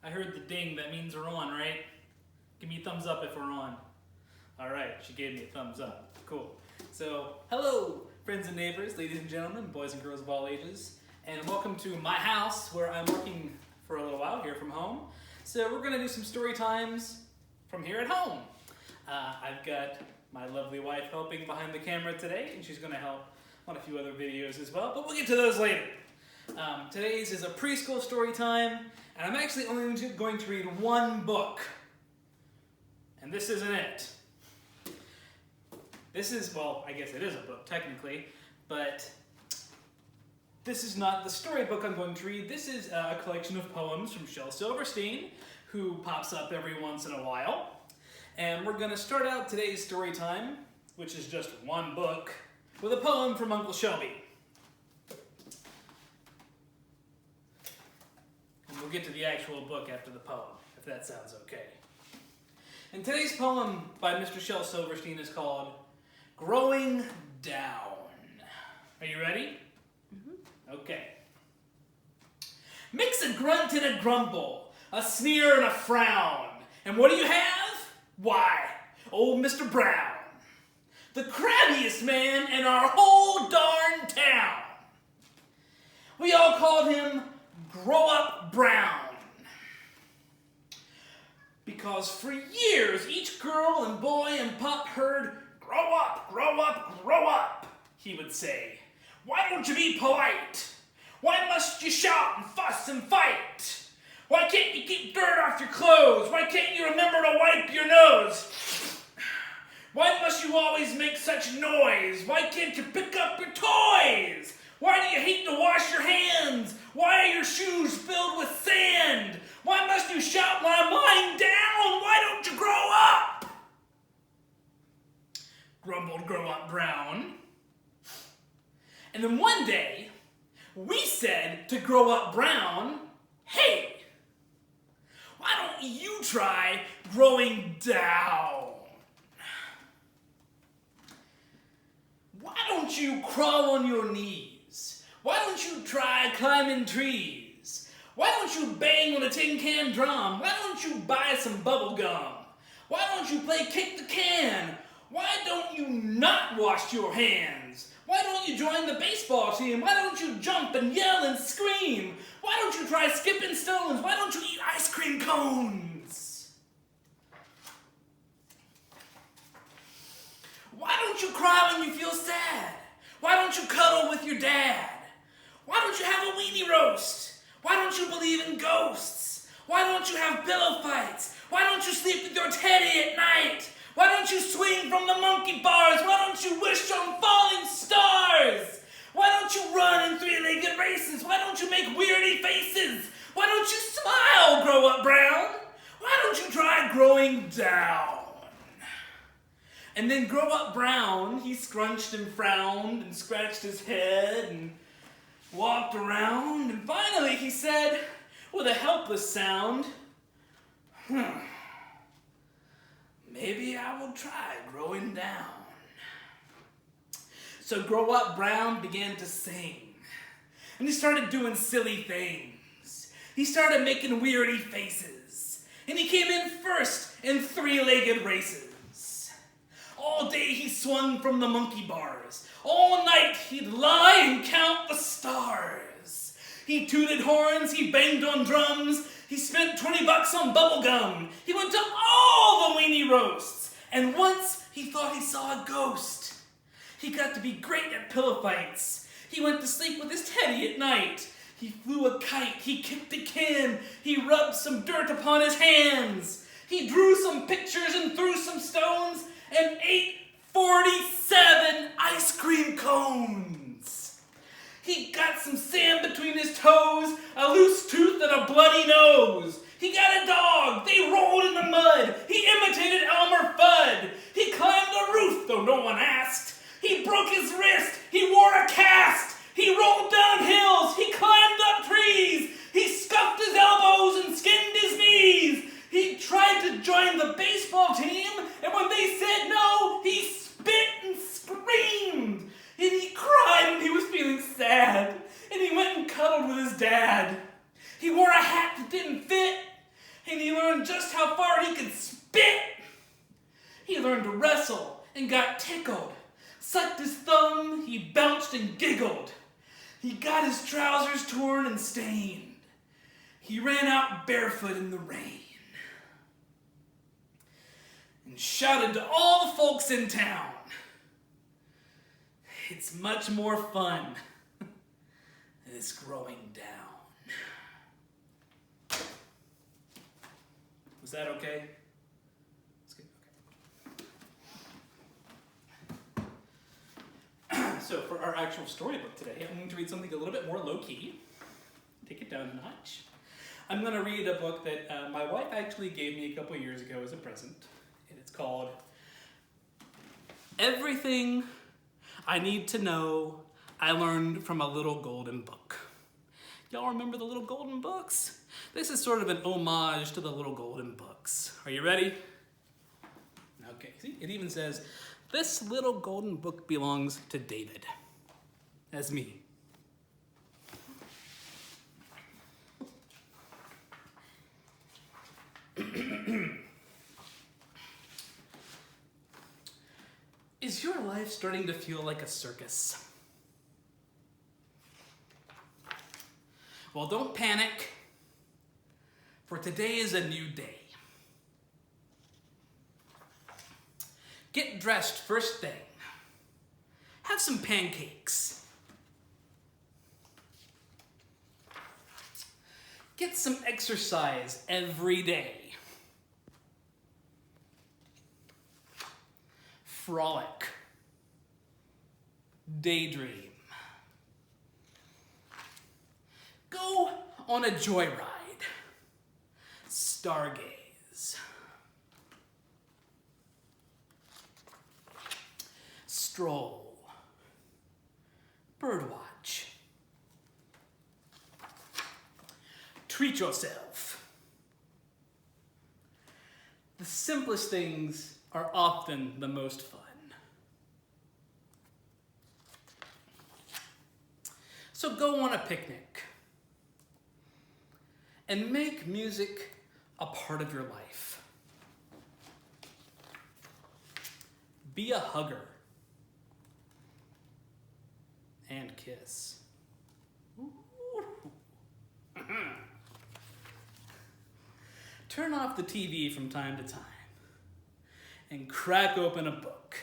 I heard the ding. That means we're on, right? Give me a thumbs up if we're on. All right, she gave me a thumbs up. Cool. So, hello, friends and neighbors, ladies and gentlemen, boys and girls of all ages, and welcome to my house where I'm working for a little while here from home. So we're going to do some story times from here at home. I've got my lovely wife helping behind the camera today, and she's going to help on a few other videos as well, but we'll get to those later. Today's is a preschool story time, and I'm actually only going to read one book. And this isn't it. This is, well, I guess it is a book technically, but this is not the storybook I'm going to read. This is a collection of poems from Shel Silverstein, who pops up every once in a while. And we're going to start out today's story time, which is just one book, with a poem from Uncle Shelby. And we'll get to the actual book after the poem, if that sounds okay. And today's poem by Mr. Shel Silverstein is called Growing Down. Are you ready? Mm-hmm. Okay. Mix a grunt and a grumble, a sneer and a frown. And what do you have? Why, old Mr. Brown. The crabbiest man in our whole darn town. We all called him Grow Up Brown. Because for years, each girl and boy and pup heard, grow up, grow up, grow up, he would say. Why don't you be polite? Why must you shout and fuss and fight? Why can't you keep dirt off your clothes? Why can't you remember to wipe your nose? Why must you always make such noise? Why can't you pick up your toys? Why do you hate to wash your hands? Why are your shoes filled with sand? Why must you shout when I'm lying down? Why don't you grow up? Grumbled Grow Up Brown. And then one day, we said to Grow Up Brown, hey, why don't you try growing down? Why don't you crawl on your knees? Why don't you try climbing trees? Why don't you bang on a tin can drum? Why don't you buy some bubble gum? Why don't you play kick the can? Why don't you not wash your hands? Why don't you join the baseball team? Why don't you jump and yell and scream? Why don't you try skipping stones? Why don't you eat ice cream cones? Why don't you cry when you feel sad? Why don't you cuddle with your dad? Why don't you have a weenie roast? Why don't you believe in ghosts? Why don't you have pillow fights? Why don't you sleep with your teddy at night? Why don't you swing from the monkey bars? Why don't you wish on falling stars? Why don't you run in three-legged races? Why don't you make weirdy faces? Why don't you smile, Grow Up Brown? Why don't you try growing down? And then Grow Up Brown, he scrunched and frowned and scratched his head and walked around, and finally he said, with a helpless sound, maybe I will try growing down. So Grow Up Brown began to sing, and he started doing silly things. He started making weirdy faces, and he came in first in three-legged races. All day he swung from the monkey bars. All night he'd lie and count the stars. He tooted horns, he banged on drums, he spent $20 on bubble gum. He went to all the weenie roasts, and once he thought he saw a ghost. He got to be great at pillow fights. He went to sleep with his teddy at night. He flew a kite, he kicked a can, he rubbed some dirt upon his hands. He drew some pictures and threw some stones, and ate 47 ice cream cones. He got some sand between his toes, a loose tooth, and a bloody nose. He got a dog. They rolled in the mud. He imitated Elmer Fudd. He climbed a roof, though no one asked. He broke his wrist. He wore a cast. He rolled down hills. He climbed up trees. He scuffed his elbows and skinned his knees. He tried to join the baseball team, and when they said no, he spit and screamed. And he cried when he was feeling sad. And he went and cuddled with his dad. He wore a hat that didn't fit. learned just how far he could spit. He learned to wrestle and got tickled. Sucked his thumb, he belched and giggled. He got his trousers torn and stained. He ran out barefoot in the rain and shouted to all the folks in town, "It's much more fun this growing down." Was that okay? That's good. Okay. So for our actual storybook today, I'm going to read something a little bit more low-key. Take it down a notch. I'm going to read a book that my wife actually gave me a couple years ago as a present. And it's called Everything I Need to Know I Learned from a Little Golden Book. Y'all remember the Little Golden Books? This is sort of an homage to the Little Golden Books. Are you ready? Okay, see, it even says, "This little golden book belongs to David." That's me. Is your life starting to feel like a circus? Well, don't panic, for today is a new day. Get dressed first thing. Have some pancakes. Get some exercise every day. Frolic. Daydream. Go on a joyride. Stargaze. Stroll. Birdwatch. Treat yourself. The simplest things are often the most fun. So go on a picnic and make music a part of your life. Be a hugger and kiss. Turn off the TV from time to time and crack open a book.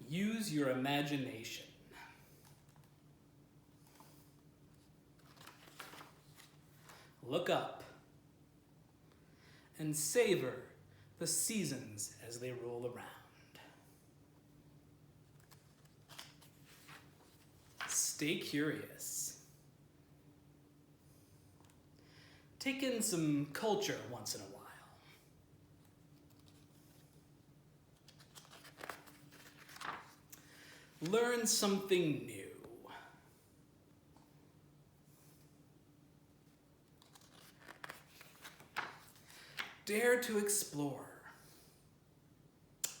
Use your imagination. Look up and savor the seasons as they roll around. Stay curious. Take in some culture once in a while. Learn something new. Dare to explore.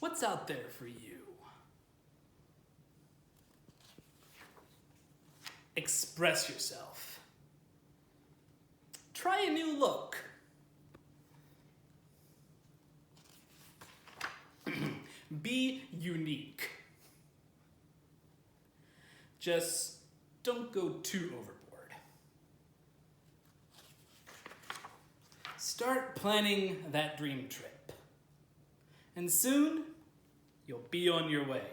What's out there for you? Express yourself. Try a new look. Be unique. Just don't go too overboard. Start planning that dream trip. And soon, you'll be on your way.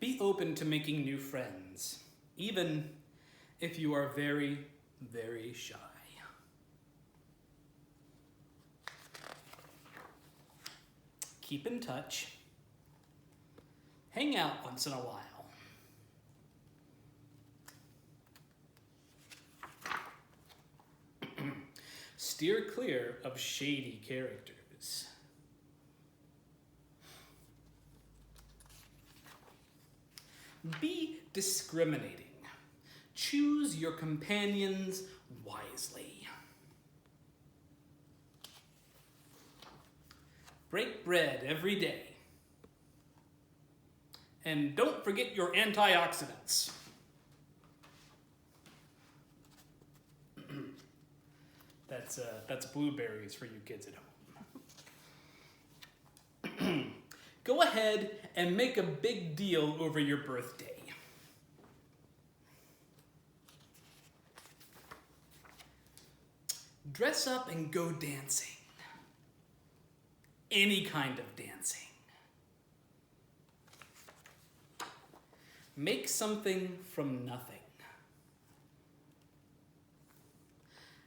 Be open to making new friends, even if you are very, very shy. Keep in touch. Hang out once in a while. Steer clear of shady characters. Be discriminating. Choose your companions wisely. Break bread every day. And don't forget your antioxidants. That's blueberries for you kids at home. Go ahead and make a big deal over your birthday. Dress up and go dancing. Any kind of dancing. Make something from nothing.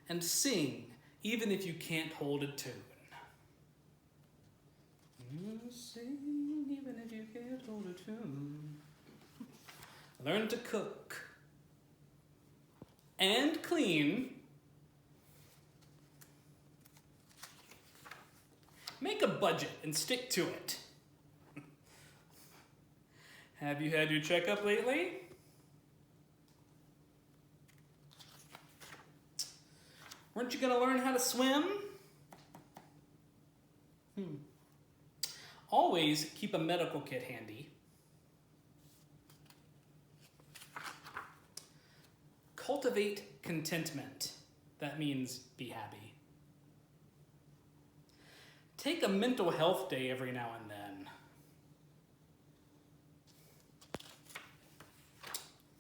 And sing, even if you can't hold a tune. Sing, even if you can't hold a tune. Learn to cook. And clean. Make a budget and stick to it. Have you had your checkup lately? Weren't you going to learn how to swim? Always keep a medical kit handy. Cultivate contentment. That means be happy. Take a mental health day every now and then.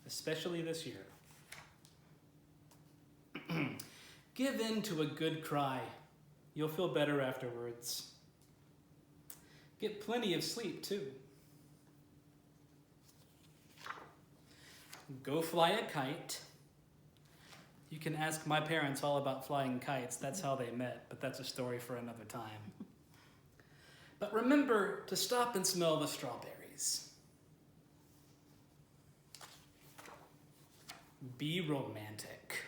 Especially this year. Give in to a good cry. You'll feel better afterwards. Get plenty of sleep, too. Go fly a kite. You can ask my parents all about flying kites. That's how they met, but that's a story for another time. But remember to stop and smell the strawberries. Be romantic.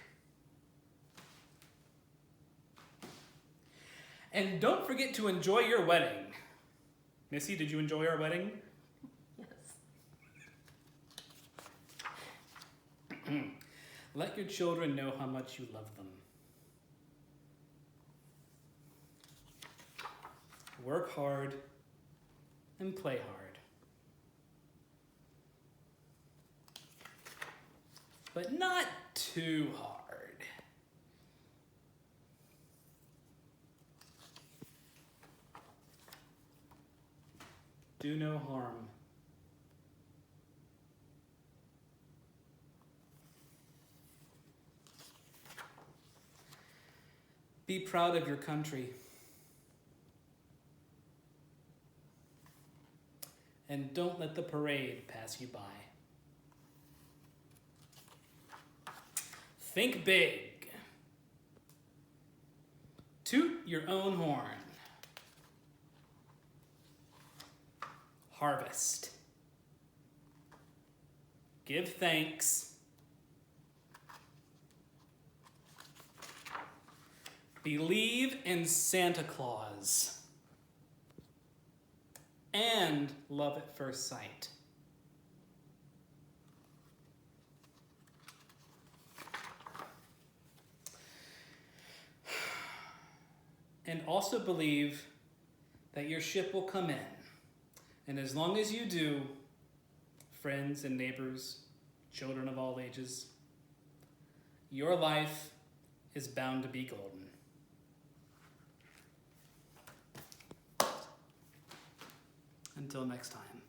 And don't forget to enjoy your wedding. Missy, did you enjoy our wedding? Yes. Let your children know how much you love them. Work hard and play hard. But not too hard. Do no harm. Be proud of your country. And don't let the parade pass you by. Think big. Toot your own horn. Harvest. Give thanks. Believe in Santa Claus. And love at first sight. And also believe that your ship will come in. And as long as you do, friends and neighbors, children of all ages, your life is bound to be golden. Until next time.